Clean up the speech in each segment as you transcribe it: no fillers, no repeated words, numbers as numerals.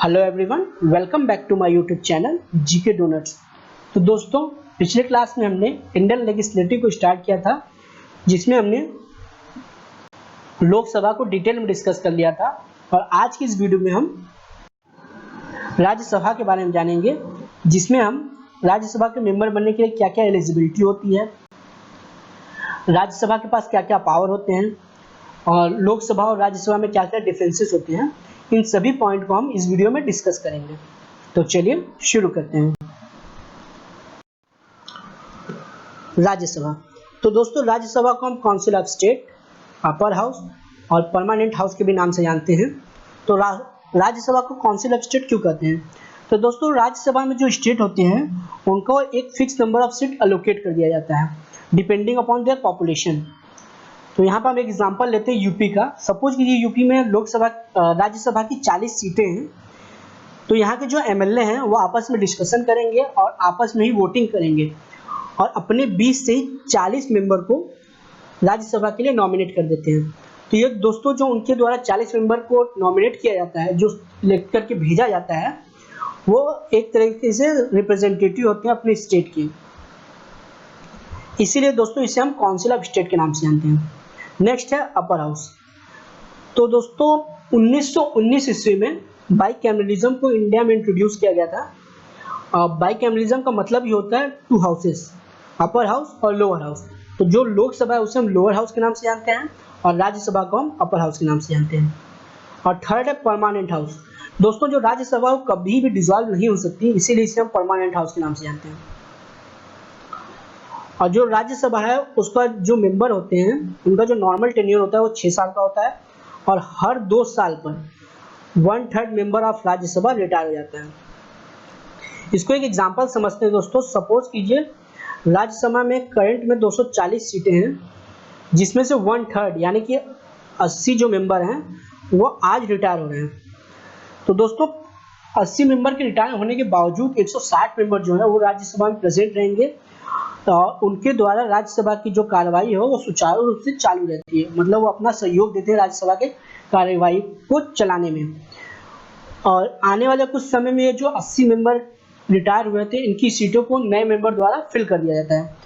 Hello everyone, welcome back to my YouTube channel GK donuts. तो दोस्तों, पिछले class में हमने इंडियन लेजिस्लेटिव को स्टार्ट किया था, जिसमें हमने लोकसभा को डिटेल में डिस्कस कर लिया था। और आज की इस वीडियो में हम राज्यसभा के बारे में जानेंगे, जिसमें हम राज्यसभा के मेंबर बनने के लिए क्या क्या एलिजिबिलिटी होती है, राज्यसभा के पास क्या क्या पावर होते हैं और लोकसभा और राज्यसभा में क्या क्या डिफरेंसेस होते हैं, इन सभी पॉइंट को हम इस वीडियो में डिस्कस करेंगे। तो चलिए शुरू करते हैं। राज्यसभा। तो दोस्तों, राज्यसभा को हम council of state, upper house और परमानेंट हाउस के भी नाम से जानते हैं। तो राज्यसभा को काउंसिल ऑफ स्टेट क्यों कहते हैं? तो दोस्तों, राज्यसभा में जो स्टेट होते हैं उनको एक fix number of seat allocate कर दिया जाता है डिपेंडिंग अपॉन देयर पॉपुलेशन। तो यहाँ पर हम एक एग्जांपल लेते हैं यूपी का। सपोज कीजिए यूपी में राज्यसभा की 40 सीटें हैं। तो यहाँ के जो एमएलए हैं वो आपस में डिस्कशन करेंगे और आपस में ही वोटिंग करेंगे और अपने 20 से 40 मेंबर को राज्यसभा के लिए नॉमिनेट कर देते हैं। तो ये दोस्तों, जो उनके द्वारा 40 मेंबर को नॉमिनेट किया जाता है, जो सिलेक्ट करके भेजा जाता है, वो एक तरीके से रिप्रेजेंटेटिव होते हैं अपने स्टेट के। इसीलिए दोस्तों इसे हम काउंसिल ऑफ स्टेट के नाम से जानते हैं। नेक्स्ट है अपर हाउस। तो दोस्तों 1919 ईस्वी में बाइकैमरलिज्म को इंडिया में इंट्रोड्यूस किया गया था। बाइकैमरलिज्म का मतलब ही होता है टू हाउसेस, अपर हाउस और लोअर हाउस। तो जो लोकसभा है उसे हम लोअर हाउस के नाम से जानते हैं और राज्यसभा को हम अपर हाउस के नाम से जानते हैं। और थर्ड है परमानेंट हाउस। दोस्तों, जो राज्यसभा वो कभी भी डिसॉल्व नहीं हो सकती, इसीलिए इसे हम परमानेंट हाउस के नाम से जानते हैं। और जो राज्यसभा है उसका जो मेंबर होते हैं उनका जो नॉर्मल टेन्योर होता है वो 6 साल का होता है और हर 2 साल पर 1/3 मेंबर ऑफ राज्यसभा रिटायर हो जाता है। इसको एक एग्जांपल समझते हैं दोस्तों। सपोज कीजिए राज्यसभा में करंट में 240 सीटें हैं, जिसमें से 1/3 यानी कि 80 जो मेंबर हैं वो आज रिटायर हो रहे हैं। तो दोस्तों 80 मेंबर के रिटायर होने के बावजूद 160 मेंबर जो है वो राज्यसभा में प्रेजेंट रहेंगे और उनके द्वारा राज्यसभा की जो कार्रवाई है वो सुचारू रूप से चालू रहती है। मतलब वो अपना सहयोग देते हैं राज्यसभा के कार्यवाही को चलाने में। और आने वाले कुछ समय में ये जो 80 मेंबर रिटायर हुए थे, इनकी सीटों को नए मेंबर द्वारा फिल कर दिया जाता है।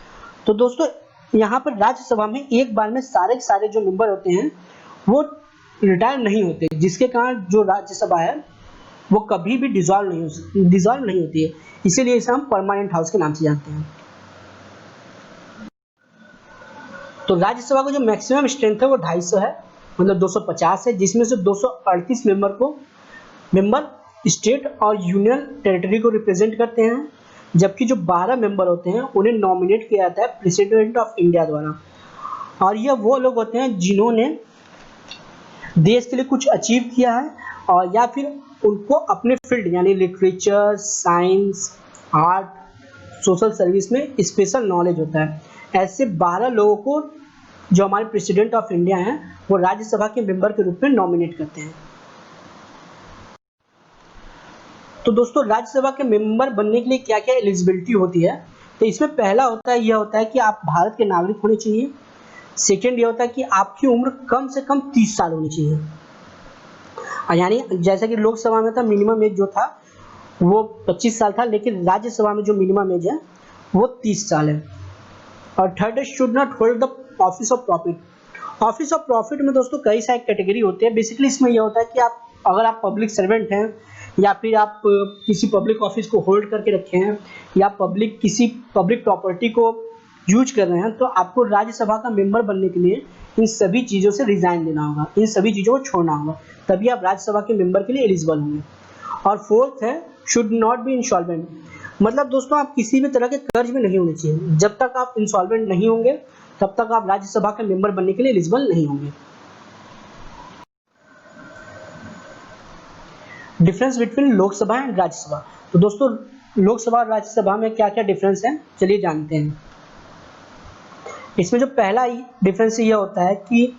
तो दोस्तों यहाँ पर राज्यसभा में एक बार में सारे जो मेंबर होते हैं वो रिटायर नहीं होते, जिसके कारण जो राज्यसभा है वो कभी भी डिसॉल्व नहीं होती है। इसीलिए इसे हम परमानेंट हाउस के नाम से जानते हैं। तो राज्यसभा का जो मैक्सिमम स्ट्रेंथ है वो 250 है, मतलब 250 है, जिसमें से 238 मेंबर स्टेट और यूनियन टेरिटरी को रिप्रेजेंट करते हैं, जबकि जो 12 मेंबर होते हैं उन्हें नॉमिनेट किया जाता है प्रेसिडेंट ऑफ इंडिया द्वारा। और यह वो लोग होते हैं जिन्होंने देश के लिए कुछ अचीव किया है और या फिर उनको अपने फील्ड यानी literature, science, art, social service में स्पेशल नॉलेज होता है। ऐसे 12 लोगों को जो हमारे प्रेसिडेंट ऑफ इंडिया हैं वो राज्यसभा के मेंबर के रूप में नॉमिनेट करते हैं। तो दोस्तों राज्यसभा के मेंबर बनने के लिए क्या क्या एलिजिबिलिटी होती है? तो इसमें पहला यह होता है कि आप भारत के नागरिक होने चाहिए। सेकेंड ये होता है कि आपकी उम्र कम से कम 30 साल होनी चाहिए। यानी जैसा कि लोकसभा में था मिनिमम एज जो था वो 25 साल था, लेकिन राज्यसभा में जो मिनिमम एज है वो 30 साल है। और थर्ड है should not hold the office of profit. Office of profit में दोस्तों कई सारे कैटेगरी होते हैं। बेसिकली इसमें यह होता है कि अगर आप पब्लिक सर्वेंट हैं या फिर आप किसी पब्लिक ऑफिस को होल्ड करके रखे हैं या किसी पब्लिक प्रॉपर्टी को यूज कर रहे हैं, तो आपको राज्यसभा का मेंबर बनने के लिए इन सभी चीज़ों से रिजाइन देना होगा, इन सभी चीज़ों को छोड़ना होगा, तभी आप राज्यसभा के मेंबर के लिए एलिजिबल होंगे। और फोर्थ है शुड नॉट बी इंसॉल्वेंट। मतलब दोस्तों आप किसी भी तरह के कर्ज में नहीं होने चाहिए। जब तक आप इंसॉल्वेंट नहीं होंगे तब तक आप राज्यसभा के मेंबर बनने के लिए एलिजिबल नहीं होंगे। Difference between Lok Sabha and Rajya Sabha. तो दोस्तों लोकसभा और राज्यसभा में क्या क्या डिफरेंस है चलिए जानते हैं। इसमें जो पहला डिफरेंस ये होता है कि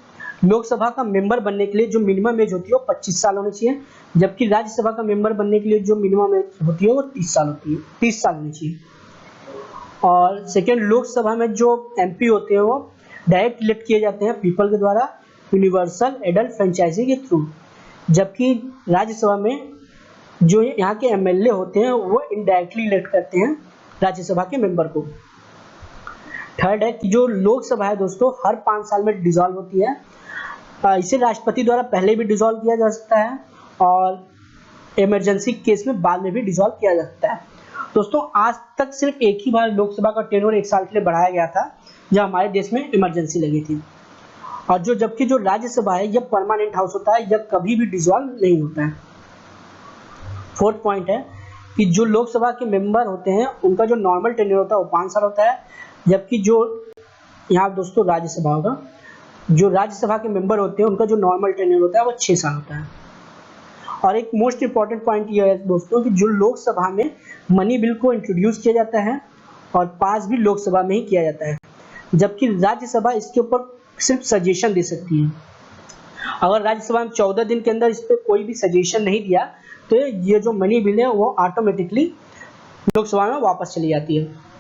लोकसभा का मेंबर बनने के लिए जो मिनिमम एज होती है वो 25 साल होनी चाहिए, जबकि राज्यसभा का मेंबर बनने के लिए जो मिनिमम एज होती है वो 30 साल होनी चाहिए। और सेकेंड, लोकसभा में जो एमपी होते हैं वो डायरेक्ट इलेक्ट किए जाते हैं पीपल के द्वारा यूनिवर्सल एडल्ट फ्रेंचाइजी के थ्रू, जबकि राज्यसभा में जो यहाँ के एमएलए होते हैं वो इनडायरेक्टली इलेक्ट करते हैं राज्यसभा के मेंबर को। थर्ड है कि जो लोकसभा है दोस्तों हर 5 साल में डिसॉल्व होती है। इसे राष्ट्रपति द्वारा पहले भी डिसॉल्व किया जा सकता है और इमरजेंसी केस में बाद में भी डिसॉल्व किया जा सकता है। दोस्तों आज तक सिर्फ एक ही बार लोकसभा का टेन्योर 1 साल के लिए बढ़ाया गया था जब हमारे देश में इमरजेंसी लगी थी। और जबकि जो राज्यसभा है यह परमानेंट हाउस होता है, यह कभी भी डिसॉल्व नहीं होता है। फोर्थ पॉइंट है कि जो लोकसभा के मेंबर होते हैं उनका जो नॉर्मल टेन्योर होता है वो 5 साल होता है, जबकि जो यहाँ दोस्तों राज्यसभा होगा, जो राज्यसभा के मेंबर होते हैं उनका जो नॉर्मल टेन्योर होता है वो 6 साल होता है। और एक मोस्ट इंपॉर्टेंट पॉइंट यह है दोस्तों कि जो लोकसभा में मनी बिल को इंट्रोड्यूस किया जाता है और पास भी लोकसभा में ही किया जाता है, जबकि राज्यसभा इसके ऊपर सिर्फ सजेशन दे सकती है। अगर राज्यसभा में 14 दिन के अंदर इस पर कोई भी सजेशन नहीं दिया तो ये जो मनी बिल है वो ऑटोमेटिकली लोकसभा में वापस चली जाती है।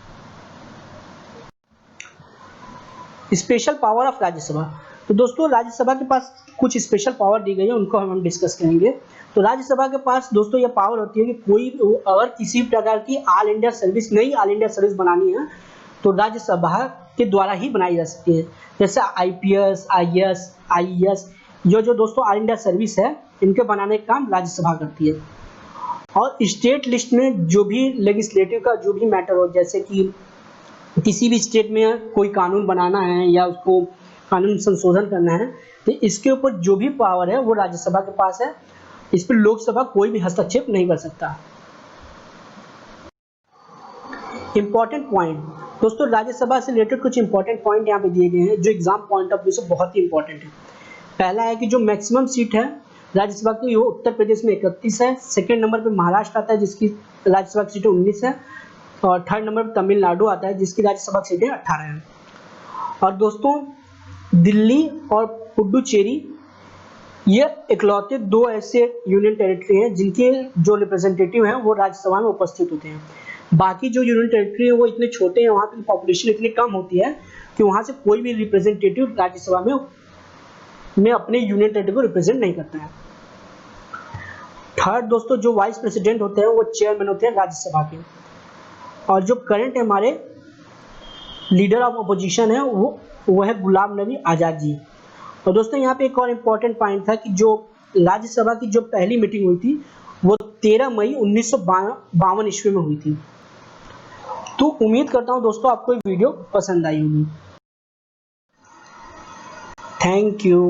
Special power of Rajya Sabha. तो दोस्तों राज्यसभा के पास कुछ स्पेशल पावर दी गई है, उनको हम डिस्कस करेंगे। तो राज्यसभा के पास दोस्तों यह पावर होती है कि कोई अगर किसी प्रकार की ऑल इंडिया सर्विस नई ऑल इंडिया सर्विस बनानी है तो राज्यसभा के द्वारा ही बनाई जा सकती है। जैसे आईपीएस, आईएएस, आईएएस जो दोस्तों ऑल इंडिया सर्विस है इनके बनाने का काम राज्यसभा करती है। और स्टेट लिस्ट में जो भी लेजिस्लेटिव का जो भी मैटर हो, जैसे कि किसी भी स्टेट में कोई कानून बनाना है या उसको कानून संशोधन करना है, तो इसके ऊपर जो भी पावर है वो राज्यसभा के पास है। इस पर लोकसभा कोई भी हस्तक्षेप नहीं कर सकता। इंपॉर्टेंट पॉइंट दोस्तों, राज्यसभा से रिलेटेड कुछ इंपॉर्टेंट पॉइंट यहाँ पे दिए गए हैं जो एग्जाम पॉइंट ऑफ व्यू से बहुत ही इंपॉर्टेंट है। पहला है कि जो मैक्सिमम सीट है राज्यसभा की वो उत्तर प्रदेश में 31 है। सेकेंड नंबर पे महाराष्ट्र आता है जिसकी राज्यसभा की सीटें 19 है। और थर्ड नंबर पर तमिलनाडु आता है जिसकी राज्यसभा की सीटें 18 हैं। और दोस्तों दिल्ली और पुडुचेरी ये इकलौते 2 ऐसे यूनियन टेरिटरी हैं जिनके जो रिप्रेजेंटेटिव हैं वो राज्यसभा में उपस्थित होते हैं। बाकी जो यूनियन टेरिटरी है वो इतने छोटे हैं, वहाँ की पॉपुलेशन इतनी कम होती है कि वहाँ से कोई भी रिप्रेजेंटेटिव राज्यसभा में अपने यूनियन टेरिटरी को रिप्रेजेंट नहीं करता है। थर्ड दोस्तों जो वाइस प्रेसिडेंट होते हैं वो चेयरमैन होते हैं राज्यसभा के। और जो करंट हमारे लीडर ऑफ अपोजिशन है वो है गुलाम नबी आज़ाद जी। और दोस्तों यहाँ पे एक और इम्पोर्टेंट पॉइंट था कि जो राज्यसभा की जो पहली मीटिंग हुई थी वो 13 मई 1952 ईस्वी में हुई थी। तो उम्मीद करता हूँ दोस्तों आपको ये वीडियो पसंद आई होगी। Thank you.